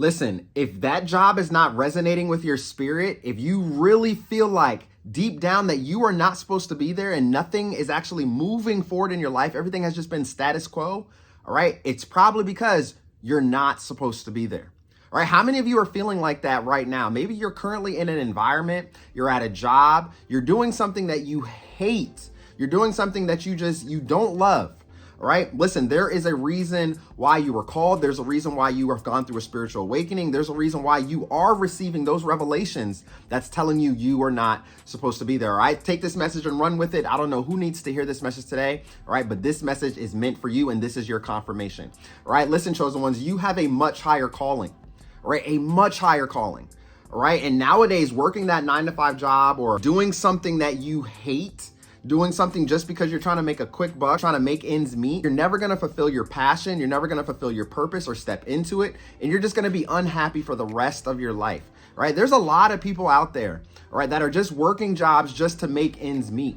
Listen, if that job is not resonating with your spirit, if you really feel like deep down that you are not supposed to be there and nothing is actually moving forward in your life, everything has just been status quo, all right, it's probably because you're not supposed to be there. All right, how many of you are feeling like that right now? Maybe you're currently in an environment, you're at a job, you're doing something that you hate, you're doing something that you don't love. All right, listen, there is a reason why you were called. There's a reason why you have gone through a spiritual awakening. There's a reason why you are receiving those revelations that's telling you you are not supposed to be there. All right, take this message and run with it. I don't know who needs to hear this message today. All right, but this message is meant for you and this is your confirmation. All right, listen, chosen ones, you have a much higher calling, all right, a much higher calling. All right, and nowadays working that 9-to-5 job or doing something that you hate, doing something just because you're trying to make a quick buck, trying to make ends meet, you're never going to fulfill your passion. You're never going to fulfill your purpose or step into it. And you're just going to be unhappy for the rest of your life, right? There's a lot of people out there, all right, that are just working jobs just to make ends meet,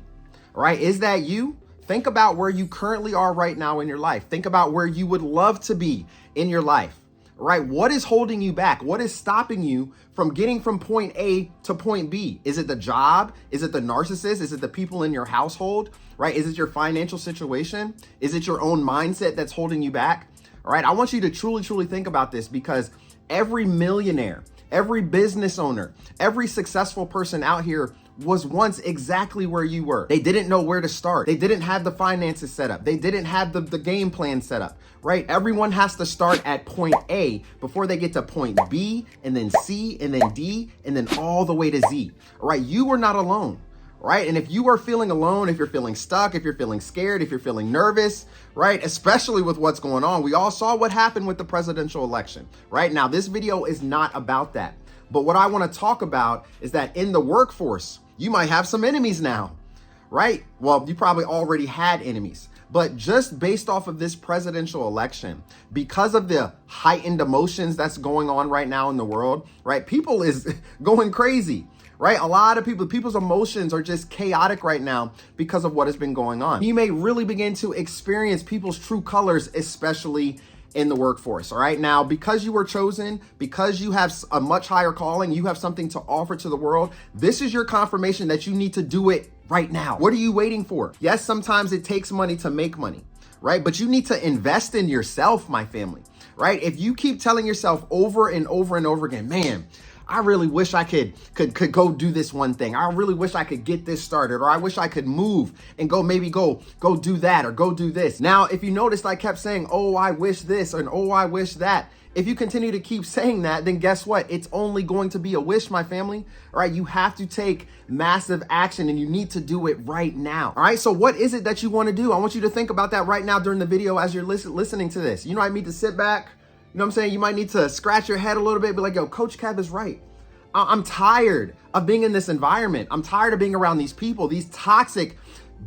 all right? Is that you? Think about where you currently are right now in your life. Think about where you would love to be in your life. Right? What is holding you back? What is stopping you from getting from point A to point B? Is it the job? Is it the narcissist? Is it the people in your household? Right? Is it your financial situation? Is it your own mindset that's holding you back? All right. I want you to truly think about this, because every millionaire, every business owner, every successful person out here was once exactly where you were. They didn't know where to start. They didn't have the finances set up. They didn't have the game plan set up, right? Everyone has to start at point A before they get to point B, and then C, and then D, and then all the way to Z, all right? You are not alone, right? And if you are feeling alone, if you're feeling stuck, if you're feeling scared, if you're feeling nervous, right? Especially with what's going on. We all saw what happened with the presidential election, right? Now, this video is not about that. But what I want to talk about is that in the workforce, you might have some enemies now, right? Well, you probably already had enemies, but just based off of this presidential election, because of the heightened emotions that's going on right now in the world, right? People is going crazy, right? A lot of people's emotions are just chaotic right now because of what has been going on. You may really begin to experience people's true colors, especially in the workforce. All right. Now, because you were chosen, because you have a much higher calling, you have something to offer to the world. This is your confirmation that you need to do it right now. What are you waiting for? Yes, sometimes it takes money to make money, right? But you need to invest in yourself, my family, right? If you keep telling yourself over and over and over again, man, I really wish I could go do this one thing. I really wish I could get this started, or I wish I could move and go do that, or go do this. Now, if you noticed, I kept saying, oh, I wish this, and oh, I wish that. If you continue to keep saying that, then guess what? It's only going to be a wish, my family. All right, you have to take massive action, and you need to do it right now. All right, so what is it that you want to do? I want you to think about that right now during the video as you're listening to this. You know, I need to sit back. You know what I'm saying? You might need to scratch your head a little bit, be like, yo, Coach Kev is right. I'm tired of being in this environment. I'm tired of being around these people, these toxic,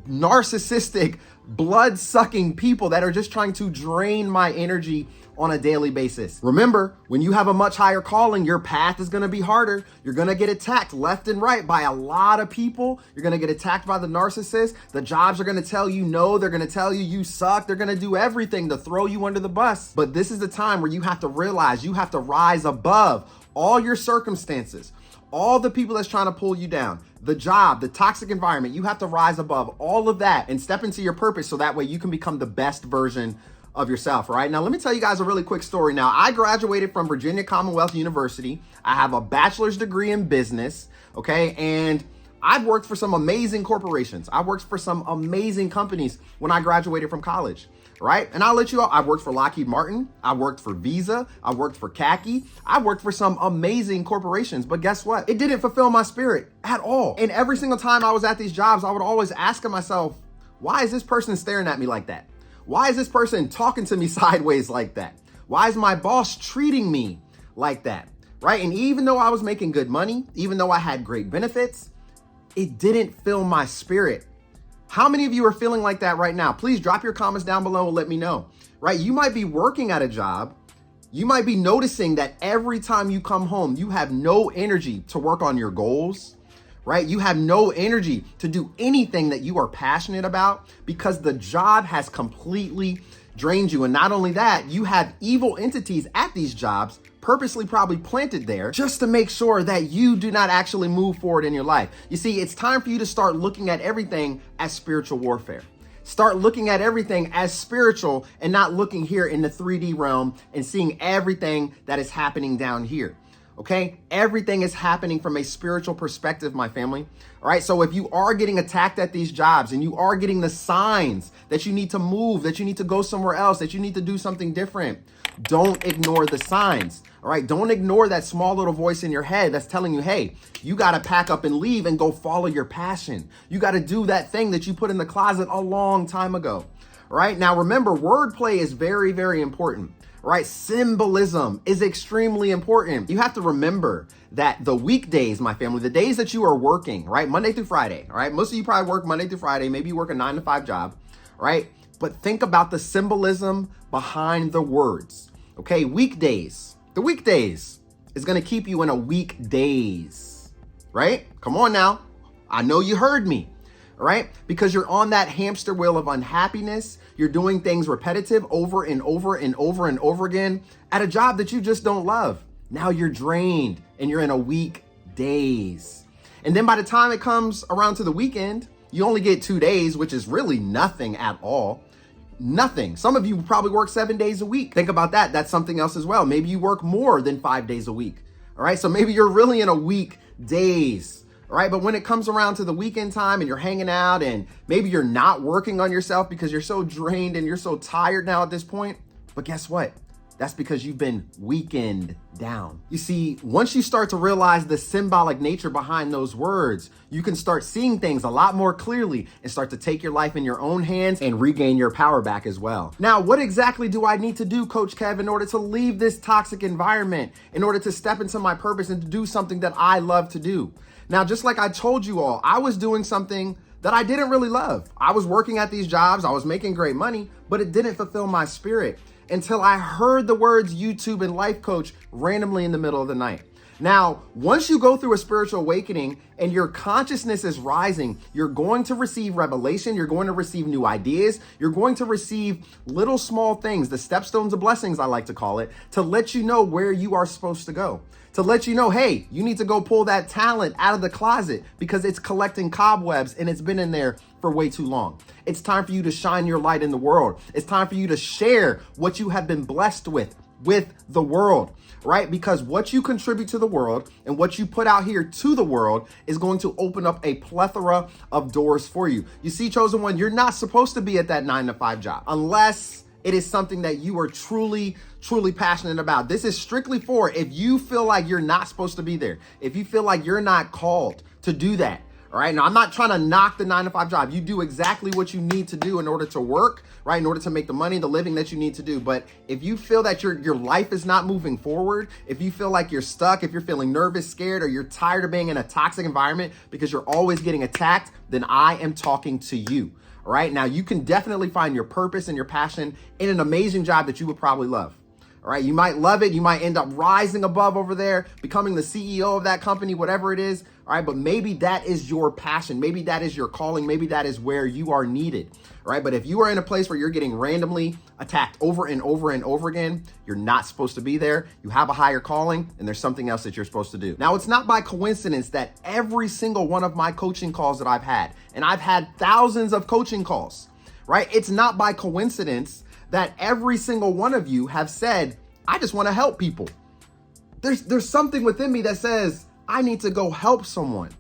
narcissistic, blood-sucking people that are just trying to drain my energy on a daily basis. Remember, when you have a much higher calling, your path is gonna be harder. You're gonna get attacked left and right by a lot of people. You're gonna get attacked by the narcissist. The jobs are gonna tell you no. They're gonna tell you you suck. They're gonna do everything to throw you under the bus. But this is the time where you have to realize you have to rise above all your circumstances, all the people that's trying to pull you down, the job, the toxic environment. You have to rise above all of that and step into your purpose, so that way you can become the best version of yourself, right? Now, let me tell you guys a really quick story. Now, I graduated from Virginia Commonwealth University. I have a bachelor's degree in business, okay? And I've worked for some amazing corporations. I worked for some amazing companies when I graduated from college, right? And I'll let you know, I worked for Lockheed Martin. I worked for Visa. I worked for Khaki. I worked for some amazing corporations, but guess what? It didn't fulfill my spirit at all. And every single time I was at these jobs, I would always ask myself, why is this person staring at me like that? Why is this person talking to me sideways like that? Why is my boss treating me like that, right? And even though I was making good money, even though I had great benefits, it didn't fill my spirit. How many of you are feeling like that right now? Please drop your comments down below and let me know, right? You might be working at a job. You might be noticing that every time you come home, you have no energy to work on your goals, right? You have no energy to do anything that you are passionate about because the job has completely drained you. And not only that, you have evil entities at these jobs purposely probably planted there just to make sure that you do not actually move forward in your life. You see, it's time for you to start looking at everything as spiritual warfare. Start looking at everything as spiritual and not looking here in the 3D realm and seeing everything that is happening down here. Okay? Everything is happening from a spiritual perspective, my family. All right? So if you are getting attacked at these jobs and you are getting the signs that you need to move, that you need to go somewhere else, that you need to do something different, don't ignore the signs. All right? Don't ignore that small little voice in your head that's telling you, hey, you got to pack up and leave and go follow your passion. You got to do that thing that you put in the closet a long time ago. All right? Now, remember, wordplay is very, very important. Right? Symbolism is extremely important. You have to remember that the weekdays, my family, the days that you are working, right? Monday through Friday, all right? Most of you probably work Monday through Friday. Maybe you work a 9-to-5 job, right? But think about the symbolism behind the words, okay? Weekdays, the weekdays is going to keep you in a weekdays, right? Come on now. I know you heard me. All right? Because you're on that hamster wheel of unhappiness. You're doing things repetitive over and over and over and over again at a job that you just don't love. Now you're drained and you're in a week days. And then by the time it comes around to the weekend, you only get 2 days, which is really nothing at all. Nothing. Some of you probably work 7 days a week. Think about that. That's something else as well. Maybe you work more than 5 days a week. All right? So maybe you're really in a week days. All right, but when it comes around to the weekend time and you're hanging out and maybe you're not working on yourself because you're so drained and you're so tired now at this point, but guess what? That's because you've been weakened down. You see, once you start to realize the symbolic nature behind those words, you can start seeing things a lot more clearly and start to take your life in your own hands and regain your power back as well. Now, what exactly do I need to do, Coach Kev, in order to leave this toxic environment, in order to step into my purpose and to do something that I love to do? Now, just like I told you all, I was doing something that I didn't really love. I was working at these jobs, I was making great money, but it didn't fulfill my spirit until I heard the words YouTube and life coach randomly in the middle of the night. Now, once you go through a spiritual awakening and your consciousness is rising, you're going to receive revelation, you're going to receive new ideas, you're going to receive little small things, the Stepstones of Blessings, I like to call it, to let you know where you are supposed to go. To let you know, hey, you need to go pull that talent out of the closet because it's collecting cobwebs and it's been in there for way too long. It's time for you to shine your light in the world. It's time for you to share what you have been blessed with the world, right? Because what you contribute to the world and what you put out here to the world is going to open up a plethora of doors for you. You see, chosen one, you're not supposed to be at that 9-to-5 job unless it is something that you are truly passionate about. This is strictly for if you feel like you're not supposed to be there, if you feel like you're not called to do that. All right. Now, I'm not trying to knock the 9-to-5 job. You do exactly what you need to do in order to work, right? In order to make the money, the living that you need to do. But if you feel that your life is not moving forward, if you feel like you're stuck, if you're feeling nervous, scared, or you're tired of being in a toxic environment because you're always getting attacked, then I am talking to you. All right. Now, you can definitely find your purpose and your passion in an amazing job that you would probably love. All right. You might love it. You might end up rising above over there, becoming the CEO of that company, whatever it is. All right. But maybe that is your passion. Maybe that is your calling. Maybe that is where you are needed. All right. But if you are in a place where you're getting randomly attacked over and over and over again, you're not supposed to be there. You have a higher calling and there's something else that you're supposed to do. Now, it's not by coincidence that every single one of my coaching calls that I've had, and I've had thousands of coaching calls, right? It's not by coincidence that every single one of you have said, I just want to help people. There's something within me that says, I need to go help someone,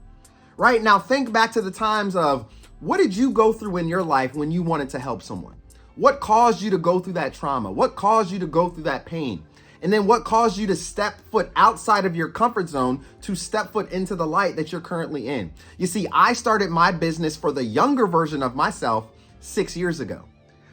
right? Now, think back to the times of what did you go through in your life when you wanted to help someone? What caused you to go through that trauma? What caused you to go through that pain? And then what caused you to step foot outside of your comfort zone to step foot into the light that you're currently in? You see, I started my business for the younger version of myself 6 years ago.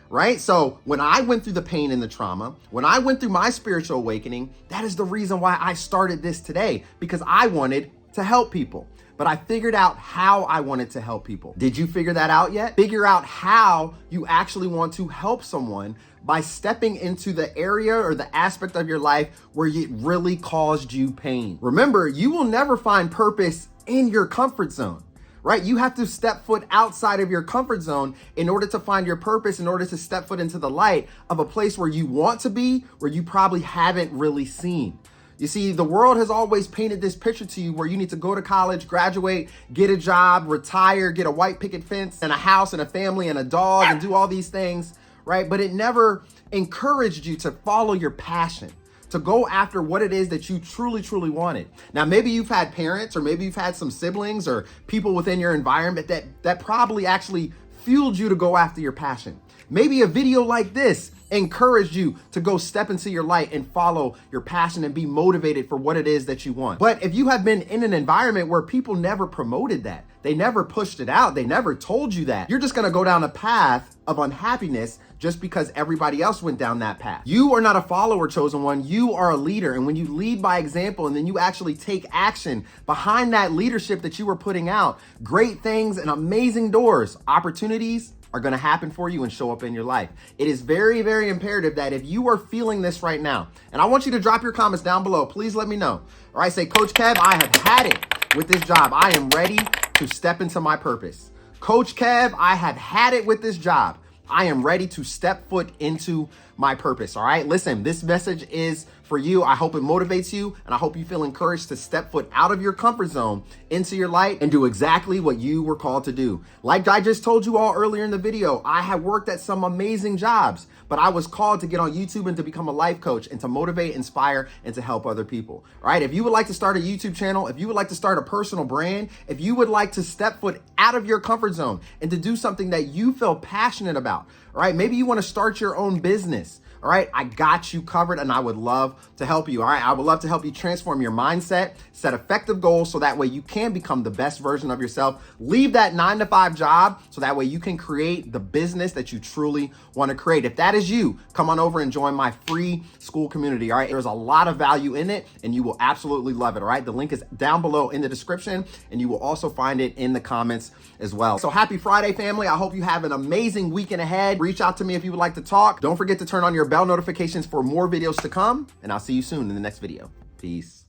Right? So when I went through the pain and the trauma, when I went through my spiritual awakening, that is the reason why I started this today, because I wanted to help people. But I figured out how I wanted to help people. Did you figure that out yet? Figure out how you actually want to help someone by stepping into the area or the aspect of your life where it really caused you pain. Remember, you will never find purpose in your comfort zone. right? You have to step foot outside of your comfort zone in order to find your purpose, in order to step foot into the light of a place where you want to be, where you probably haven't really seen. You see, the world has always painted this picture to you where you need to go to college, graduate, get a job, retire, get a white picket fence and a house and a family and a dog and do all these things, right? But it never encouraged you to follow your passion, to go after what it is that you truly, truly wanted. Now, maybe you've had parents, or maybe you've had some siblings or people within your environment that probably actually fueled you to go after your passion. Maybe a video like this encouraged you to go step into your light and follow your passion and be motivated for what it is that you want. But if you have been in an environment where people never promoted that, they never pushed it out, they never told you that, you're just gonna go down a path of unhappiness just because everybody else went down that path. You are not a follower, chosen one. You are a leader. And when you lead by example and then you actually take action behind that leadership that you were putting out, great things and amazing doors, opportunities are going to happen for you and show up in your life. It is very, very imperative that if you are feeling this right now, and I want you to drop your comments down below, please let me know. All right, say, Coach Kev, I have had it with this job. I am ready to step into my purpose. Coach Kev, I have had it with this job. I am ready to step foot into my purpose. All right, listen, this message is for you. I hope it motivates you, and I hope you feel encouraged to step foot out of your comfort zone into your light and do exactly what you were called to do. Like I just told you all earlier in the video, I have worked at some amazing jobs, but I was called to get on YouTube and to become a life coach and to motivate, inspire, and to help other people. All right, if you would like to start a YouTube channel, if you would like to start a personal brand, if you would like to step foot out of your comfort zone and to do something that you feel passionate about, all right, maybe you want to start your own business. All right, I got you covered, and I would love to help you. All right, I would love to help you transform your mindset, set effective goals so that way you can become the best version of yourself. Leave that 9-to-5 job so that way you can create the business that you truly want to create. If that is you, come on over and join my free Skool Community. All right, there's a lot of value in it, and you will absolutely love it. All right, the link is down below in the description, and you will also find it in the comments as well. So happy Friday, family. I hope you have an amazing weekend ahead. Reach out to me if you would like to talk. Don't forget to turn on your bell notifications for more videos to come, and I'll see you soon in the next video. Peace.